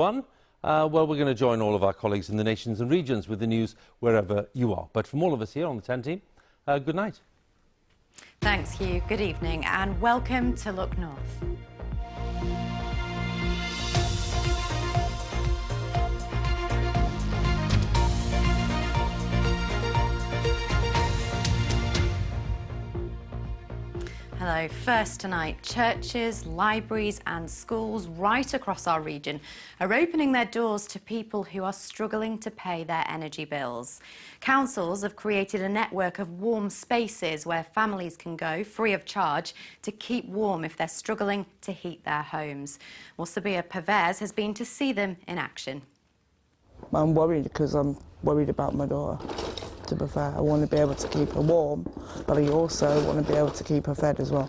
Well, we're going to join all of our colleagues in the nations and regions with the news wherever you are. But from all of us here on the 10 team, good night. Thanks, Hugh. Good evening and welcome to Look North. Hello. First tonight, churches, libraries and schools right across our region are opening their doors to people who are struggling to pay their energy bills. Councils have created a network of warm spaces where families can go free of charge to keep warm if they're struggling to heat their homes. Well, Sabia Pervez has been to see them in action. I'm worried because I'm worried about my daughter. To be fair, I want to be able to keep her warm, but I also want to be able to keep her fed as well.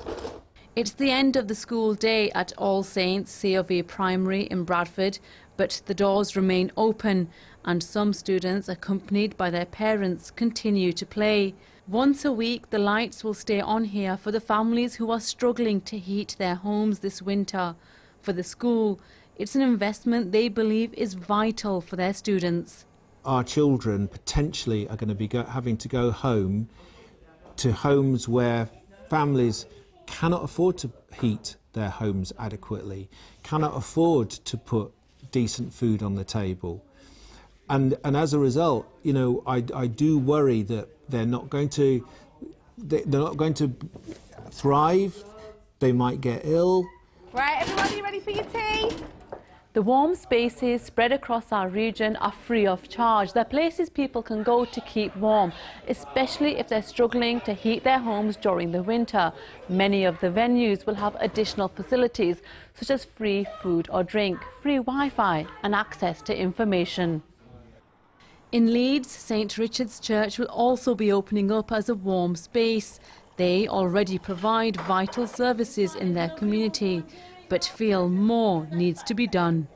It's the end of the school day at All Saints C of A Primary in Bradford, but the doors remain open and some students, accompanied by their parents, continue to play. Once a week, the lights will stay on here for the families who are struggling to heat their homes this winter. For the school, it's an investment they believe is vital for their students. Our children potentially are going to be having to go home to homes where families cannot afford to heat their homes adequately, cannot afford to put decent food on the table. And as a result, you know, I do worry that they're not going to thrive. They might get ill. Right, everybody ready for your tea? The warm spaces spread across our region are free of charge. They're places people can go to keep warm, especially if they're struggling to heat their homes during the winter. Many of the venues will have additional facilities, such as free food or drink, free Wi-Fi and access to information. In Leeds, St Richard's Church will also be opening up as a warm space. They already provide vital services in their community, but feel more needs to be done.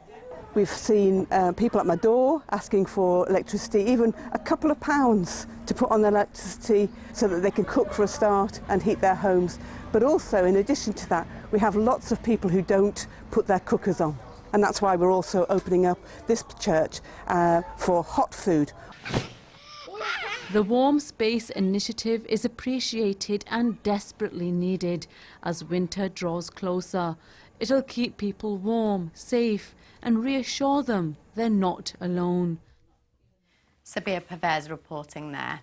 We've seen people at my door asking for electricity, even a couple of pounds to put on their electricity so that they can cook for a start and heat their homes. But also, in addition to that, we have lots of people who don't put their cookers on. And that's why we're also opening up this church for hot food. The Warm Space initiative is appreciated and desperately needed as winter draws closer. It'll keep people warm, safe and reassure them they're not alone. Sabia Pervez reporting there.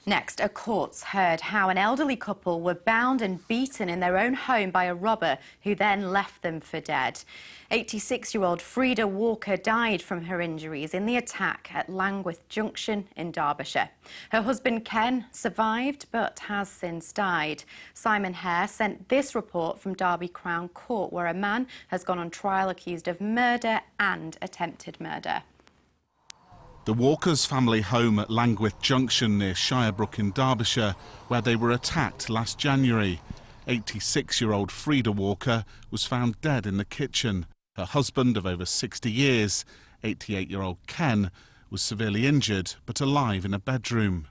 Next, a court's heard how an elderly couple were bound and beaten in their own home by a robber who then left them for dead. 86-year-old Frida Walker died from her injuries in the attack at Langwith Junction in Derbyshire. Her husband Ken survived but has since died. Simon Hare sent this report from Derby Crown Court, where a man has gone on trial accused of murder and attempted murder. The Walkers' family home at Langwith Junction near Shirebrook in Derbyshire, where they were attacked last January. 86-year-old Frida Walker was found dead in the kitchen. Her husband of over 60 years, 88-year-old Ken, was severely injured but alive in a bedroom.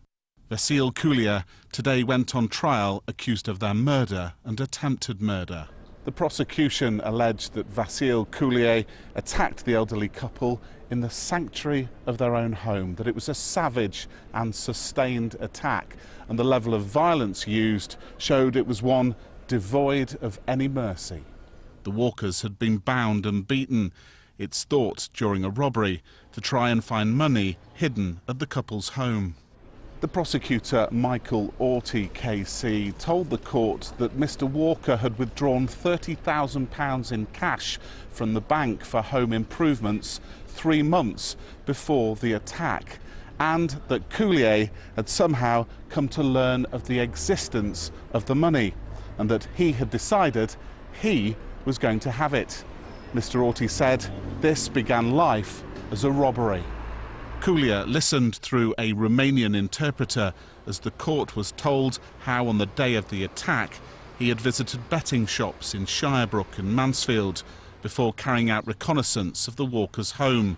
Vasil Kulia today went on trial accused of their murder and attempted murder. The prosecution alleged that Vasil Kulia attacked the elderly couple in the sanctuary of their own home, that it was a savage and sustained attack, and the level of violence used showed it was one devoid of any mercy. The Walkers had been bound and beaten, it's thought during a robbery, to try and find money hidden at the couple's home. The prosecutor, Michael Orty KC, told the court that Mr Walker had withdrawn £30,000 in cash from the bank for home improvements 3 months before the attack, and that Coulier had somehow come to learn of the existence of the money, and that he had decided he was going to have it. Mr Orty said this began life as a robbery. Coulier listened through a Romanian interpreter as the court was told how on the day of the attack he had visited betting shops in Shirebrook and Mansfield before carrying out reconnaissance of the Walkers' home.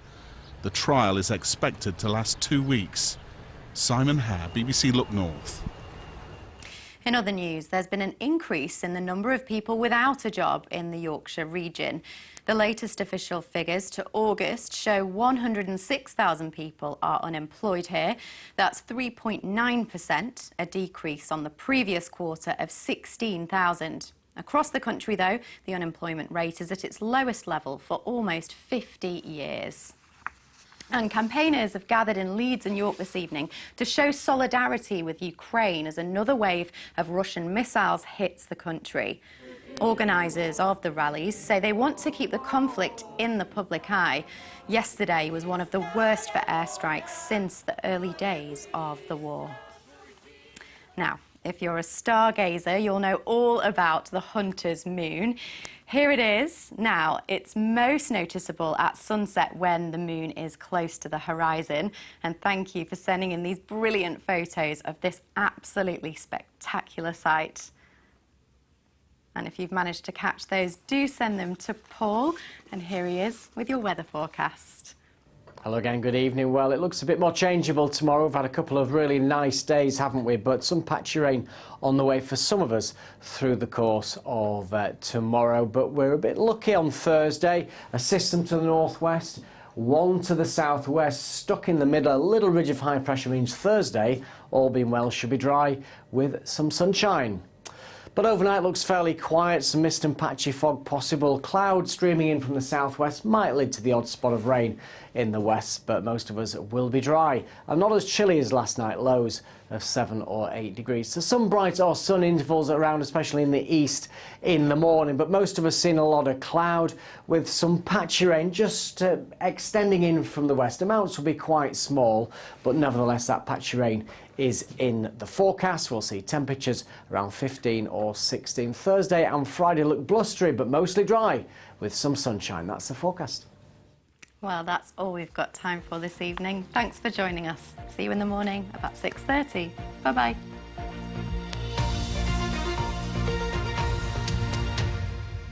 The trial is expected to last 2 weeks. Simon Hare, BBC Look North. In other news, there's been an increase in the number of people without a job in the Yorkshire region. The latest official figures to August show 106,000 people are unemployed here. That's 3.9%, a decrease on the previous quarter of 16,000. Across the country, though, the unemployment rate is at its lowest level for almost 50 years. And campaigners have gathered in Leeds and York this evening to show solidarity with Ukraine as another wave of Russian missiles hits the country. Organisers of the rallies say they want to keep the conflict in the public eye. Yesterday was one of the worst for airstrikes since the early days of the war. Now, if you're a stargazer, you'll know all about the Hunter's moon. Here it is. Now, it's most noticeable at sunset when the moon is close to the horizon. And thank you for sending in these brilliant photos of this absolutely spectacular sight. And if you've managed to catch those, do send them to Paul. And here he is with your weather forecast. Hello again, good evening. Well, it looks a bit more changeable tomorrow. We've had a couple of really nice days, haven't we? But some patchy rain on the way for some of us through the course of tomorrow. But we're a bit lucky on Thursday. A system to the northwest, one to the southwest, stuck in the middle. A little ridge of high pressure means Thursday, all being well, should be dry with some sunshine. But overnight looks fairly quiet, some mist and patchy fog possible. Clouds streaming in from the southwest might lead to the odd spot of rain in the west, but most of us will be dry and not as chilly as last night, lows of 7 or 8 degrees. So some bright or sun intervals around, especially in the east in the morning, but most of us seeing a lot of cloud with some patchy rain just extending in from the west. Amounts will be quite small, but nevertheless that patchy rain is in the forecast. We'll see temperatures around 15 or 16. Thursday and Friday look blustery but mostly dry with some sunshine. That's the forecast. Well, that's all we've got time for this evening. Thanks for joining us. See you in the morning about 6:30. Bye-bye.